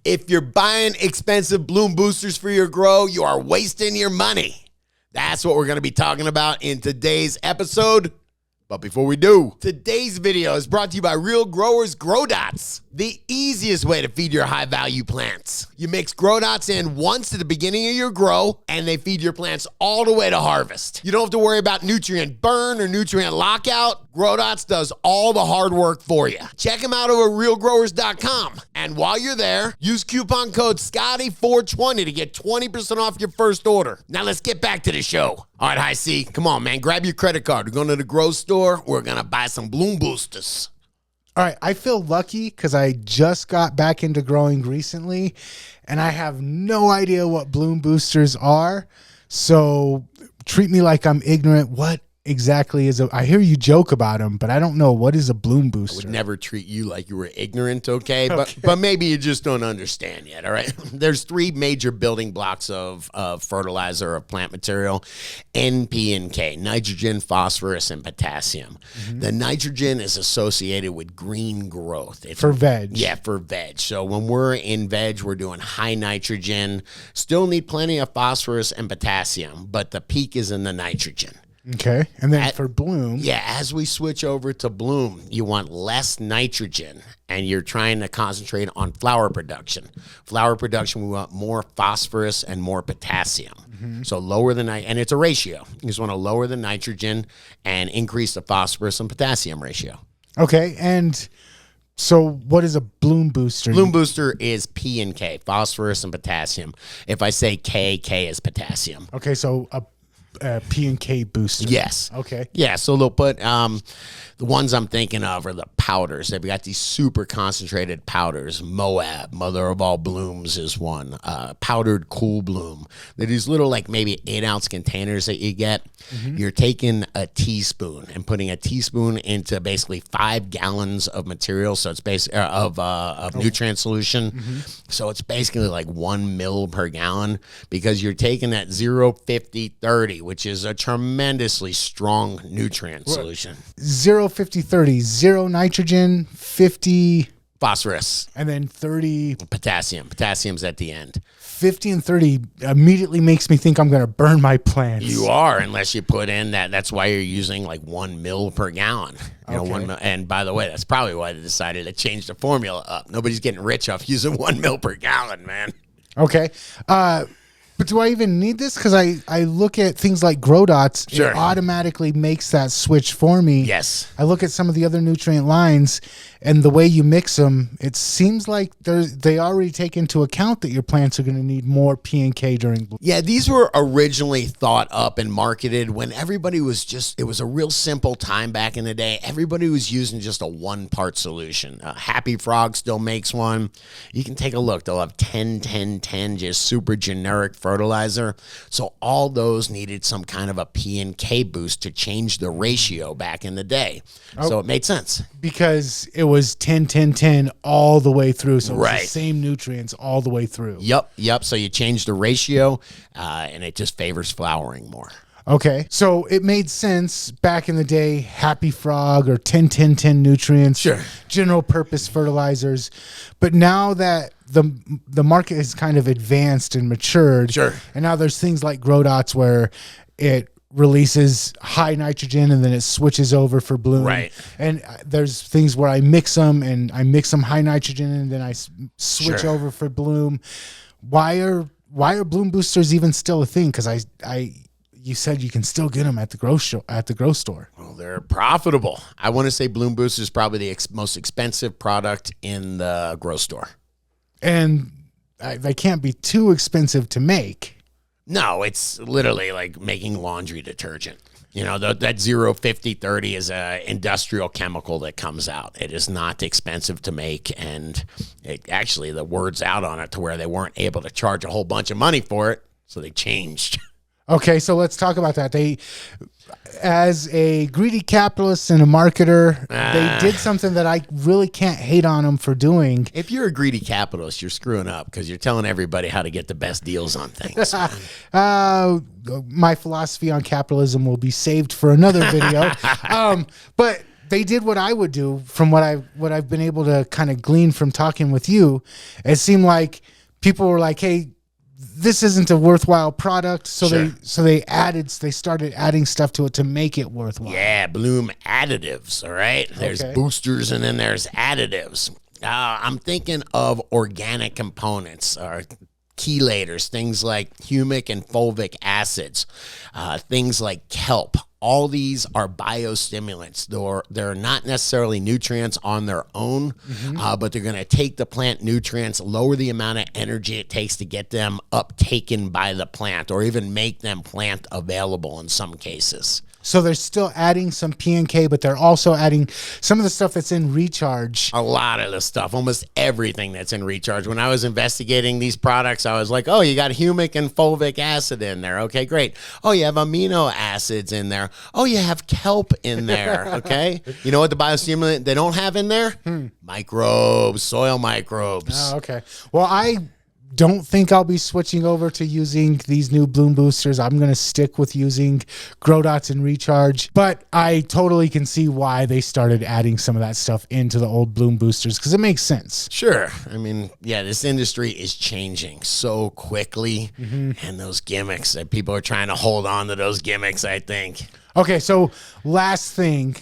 If you're buying expensive bloom boosters for your grow, you are wasting your money. That's what we're going to be talking about in today's episode. But before we do, today's video is brought to you by Real Growers Grow Dots, the easiest way to feed your high-value plants. You mix Grow Dots in once at the beginning of your grow, and they feed your plants all the way to harvest. You don't have to worry about nutrient burn or nutrient lockout. Grow Dots does all the hard work for you. Check them out over at realgrowers.com. And while you're there, use coupon code Scotty420 to get 20% off your first order. Now let's get back to the show. All right, Hi C, come on, man. Grab your credit card. We're going to the grow store. We're going to buy some bloom boosters. All right, I feel lucky because I just got back into growing recently, and I have no idea what bloom boosters are. So treat me like I'm ignorant. What exactly is I hear you joke about them, but I don't know. What is a bloom booster? I would never treat you like you were ignorant, okay? But maybe you just don't understand yet, all right? There's three major building blocks of fertilizer, of plant material: N, P, and K, nitrogen, phosphorus, and potassium. Mm-hmm. The nitrogen is associated with green growth. It's, for veg. Yeah, for veg. So when we're in veg, we're doing high nitrogen. Still need plenty of phosphorus and potassium, but the peak is in the nitrogen. Okay, and then for bloom. Yeah, as we switch over to bloom, you want less nitrogen, and you're trying to concentrate on flower production. Flower production, we want more phosphorus and more potassium. Mm-hmm. So lower the and it's a ratio. You just want to lower the nitrogen and increase the phosphorus and potassium ratio. Okay, and so what is a bloom booster? Bloom booster is P and K, phosphorus and potassium. If I say K, K is potassium. Okay, so a P and K booster. Yes. Okay. Yeah, so they'll put the ones I'm thinking of are the powders. They've got these super concentrated powders. Moab, Mother of All Blooms, is one. Powdered Cool Bloom. They're these little, like, maybe 8-ounce containers that you get. Mm-hmm. You're taking a teaspoon and putting a teaspoon into basically 5 gallons of material. So it's basically of nutrient solution. Mm-hmm. So it's basically like 1 mil per gallon, because you're taking that 0-50-30, which is a tremendously strong nutrient solution. 0-50-30, 0 nitrogen, 50 phosphorus, and then 30 potassium. Potassium's at the end. 50 and 30 immediately makes me think I'm going to burn my plants. You are, unless you put in that. That's why you're using like 1 mil per gallon. You know, 1 mil. And by the way, that's probably why they decided to change the formula up. Nobody's getting rich off using 1 mil per gallon, man. Okay. But do I even need this? Because I look at things like Grow Dots. Sure. It automatically makes that switch for me. Yes. I look at some of the other nutrient lines, and the way you mix them, it seems like they already take into account that your plants are going to need more P and K during bloom. Yeah, these were originally thought up and marketed when everybody was it was a real simple time back in the day. Everybody was using just a 1-part solution. Happy Frog still makes one. You can take a look. They'll have 10-10-10, just super generic fertilizer. So all those needed some kind of a P and K boost to change the ratio back in the day. Oh, so it made sense. Because it was 10-10-10 all the way through. So it's the same nutrients all the way through. Yep. So you change the ratio, and it just favors flowering more. Okay. So it made sense back in the day, Happy Frog or 10-10-10 nutrients. Sure. General purpose fertilizers. But now that the market has kind of advanced and matured. Sure. And now there's things like Grow Dots where it releases high nitrogen and then it switches over for bloom. Right. And there's things where I mix them high nitrogen and then I switch over for bloom. Why are bloom boosters even still a thing? Because you said you can still get them at the grow store. Well, they're profitable. I want to say bloom booster is probably the most expensive product in the grow store. And they can't be too expensive to make. No, it's literally like making laundry detergent. You know, that 0-50-30 is an industrial chemical that comes out. It is not expensive to make, and actually the word's out on it to where they weren't able to charge a whole bunch of money for it, so they changed. Okay, so let's talk about that. They, as a greedy capitalist and a marketer, they did something that I really can't hate on them for doing. If you're a greedy capitalist, you're screwing up because you're telling everybody how to get the best deals on things. My philosophy on capitalism will be saved for another video. But they did what I would do from what I've been able to kind of glean from talking with you. It seemed like people were like, hey, this isn't a worthwhile product. So they started adding stuff to it to make it worthwhile. Yeah, Bloom additives. All right. There's boosters and then there's additives. I'm thinking of organic components or chelators, things like humic and fulvic acids, things like kelp. All these are biostimulants. They're not necessarily nutrients on their own, but they're going to take the plant nutrients, lower the amount of energy it takes to get them uptaken by the plant, or even make them plant available in some cases. So they're still adding some P&K, but they're also adding some of the stuff that's in Recharge. A lot of the stuff, almost everything that's in Recharge. When I was investigating these products, I was like, oh, you got humic and fulvic acid in there. Okay, great. Oh, you have amino acids in there. Oh, you have kelp in there. Okay. You know what the biostimulant they don't have in there? Microbes, soil microbes. Oh, okay. Well, I don't think I'll be switching over to using these new Bloom boosters. I'm going to stick with using Grow Dots and Recharge, but I totally can see why they started adding some of that stuff into the old Bloom boosters, because it makes sense. Sure. I mean, yeah, this industry is changing so quickly, and those gimmicks that people are trying to hold on to those gimmicks, I think. Okay, so last thing.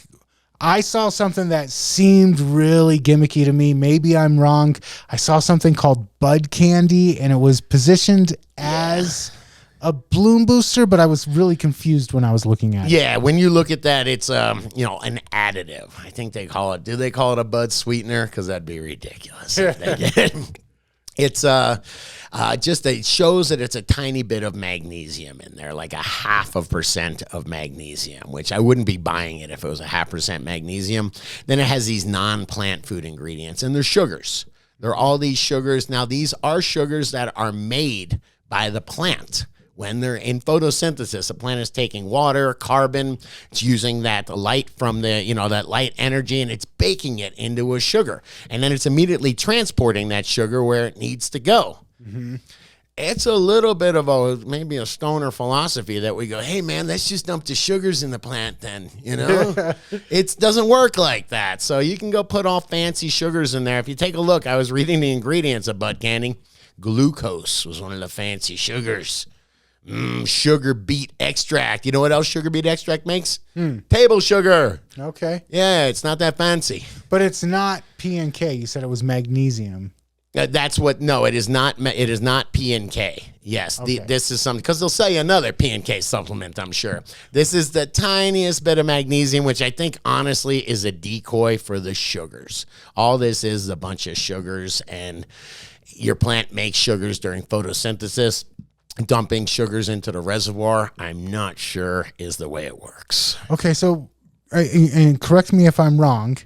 I saw something that seemed really gimmicky to me. Maybe I'm wrong. I saw something called Bud Candy, and it was positioned as a Bloom booster, but I was really confused when I was looking at it. Yeah, when you look at that, it's an additive. I think they call it. Do they call it a Bud sweetener? Because that'd be ridiculous if they did. It's it shows that it's a tiny bit of magnesium in there, like 0.5% of magnesium, which I wouldn't be buying it if it was 0.5% magnesium. Then it has these non-plant food ingredients, and they're sugars. They're all these sugars. Now, these are sugars that are made by the plant. When they're in photosynthesis, the plant is taking water, carbon, it's using that light from that light energy, and it's baking it into a sugar. And then it's immediately transporting that sugar where it needs to go. It's a little bit of maybe a stoner philosophy that we go, hey, man, let's just dump the sugars in the plant then, It doesn't work like that. So you can go put all fancy sugars in there. If you take a look, I was reading the ingredients of Bud Candy. Glucose was one of the fancy sugars. Sugar beet extract. You know what else sugar beet extract makes? Table sugar. Okay. Yeah, it's not that fancy. But it's not P&K. You said it was magnesium. No, it is not. It is not P&K. Yes, Okay. this is something, because they'll sell you another P&K supplement, I'm sure. This is the tiniest bit of magnesium, which I think honestly is a decoy for the sugars. All this is a bunch of sugars, and your plant makes sugars during photosynthesis. Dumping sugars into the reservoir, I'm not sure is the way it works. Okay, so, and correct me if I'm wrong,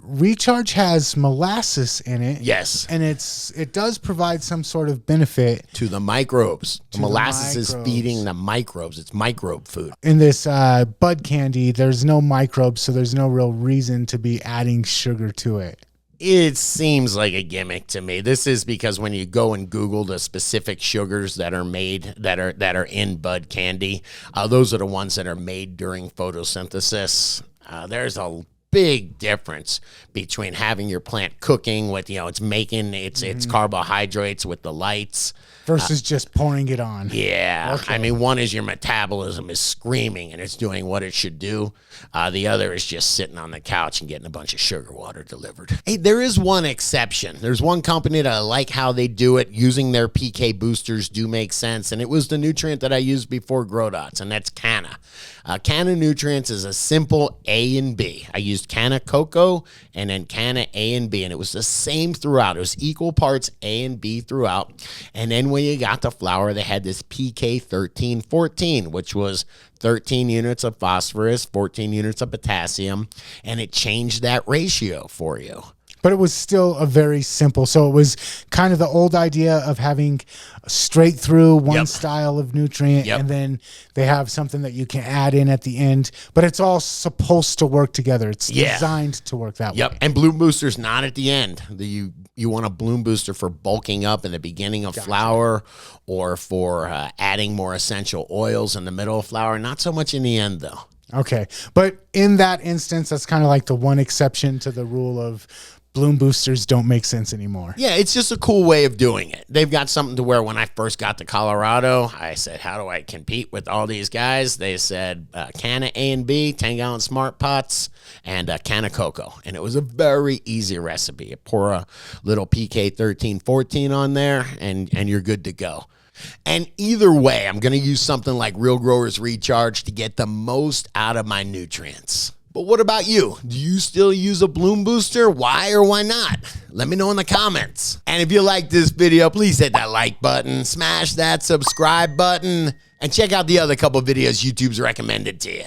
Recharge has molasses in it. Yes. And it does provide some sort of benefit to the microbes. The molasses is microbes. feeding the microbes. It's microbe food. In this Bud Candy, there's no microbes, so there's no real reason to be adding sugar to it. It seems like a gimmick to me. This is because when you go and Google the specific sugars that are made, that are in Bud Candy, those are the ones that are made during photosynthesis. There's a big difference between having your plant cooking with, it's making its carbohydrates with the lights versus just pouring it on. Yeah. Okay. I mean, one is your metabolism is screaming and it's doing what it should do. The other is just sitting on the couch and getting a bunch of sugar water delivered. Hey, there is one exception. There's one company that I like how they do it. Using their PK boosters do make sense. And it was the nutrient that I used before Grow Dots, and that's Canna. Canna Nutrients is a simple A and B. I used Canna Cocoa and then Canna A and B, and it was the same throughout. It was equal parts A and B throughout. And then when you got the flour, they had this PK 1314, which was 13 units of phosphorus, 14 units of potassium, and it changed that ratio for you. But it was still a very simple. So it was kind of the old idea of having straight through one style of nutrient, and then they have something that you can add in at the end. But it's all supposed to work together. It's designed to work that way. And Bloom Booster's not at the end. You want a Bloom Booster for bulking up in the beginning of flour, or for adding more essential oils in the middle of flour. Not so much in the end, though. Okay. But in that instance, that's kind of like the one exception to the rule of bloom boosters don't make sense anymore. Yeah, it's just a cool way of doing it. They've got something to where when I first got to Colorado, I said, how do I compete with all these guys? They said can of A and B, 10-gallon smart pots, and a can of cocoa. And it was a very easy recipe. You pour a little PK 1314 on there, and you're good to go. And either way, I'm going to use something like Real Growers Recharge to get the most out of my nutrients. But what about you? Do you still use a bloom booster? Why or why not? Let me know in the comments. And if you like this video, please hit that like button, smash that subscribe button, and check out the other couple videos YouTube's recommended to you.